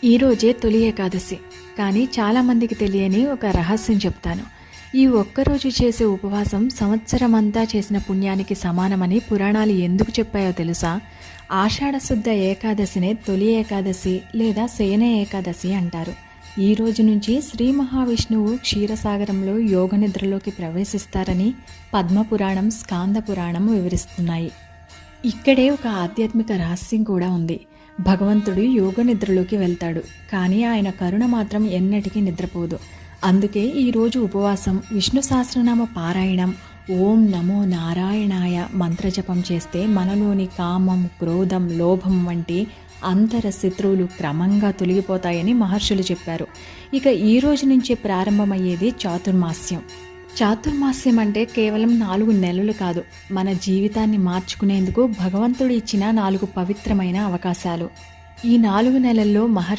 ఈరోజే తొలి ఏకాదశి. కానీ చాలామందికి తెలియని ఒక రహస్యం చెప్తాను. ఈ ఒక్కరోజు చేసే ఉపవాసం సంవత్సరమంతా చేసిన పుణ్యానికి సమానమని పురాణాలు ఎందుకు చెప్పాయో తెలుసా? ఆషాఢశుద్ధ ఏకాదశినే తొలి ఏకాదశి లేదా శయన ఏకాదశి అంటారు. ఈ రోజు నుంచి శ్రీ మహావిష్ణువు క్షీరసాగరంలో యోగ నిద్రలోకి ప్రవేశిస్తారని పద్మపురాణం, స్కాంద పురాణం వివరిస్తున్నాయి. ఇక్కడే ఒక ఆధ్యాత్మిక రహస్యం కూడా ఉంది. భగవంతుడు యోగ నిద్రలోకి వెళ్తాడు, కానీ ఆయన కరుణ మాత్రం ఎన్నటికీ నిద్రపోదు. అందుకే ఈరోజు ఉపవాసం, విష్ణు సహస్రనామ పారాయణం, ఓం నమో నారాయణాయ మంత్రజపం చేస్తే మనలోని కామం, క్రోధం, లోభం వంటి అంతర శత్రువులు క్రమంగా తొలగిపోతాయని మహర్షులు చెప్పారు. ఇక ఈ రోజు నుంచే ప్రారంభమయ్యేది చాతుర్మాస్యం. చాతుర్మాస్యం అంటే కేవలం 4 నెలలు కాదు, మన జీవితాన్ని మార్చుకునేందుకు భగవంతుడు ఇచ్చిన 4 పవిత్రమైన అవకాశాలు. ఈ 4 నెలల్లో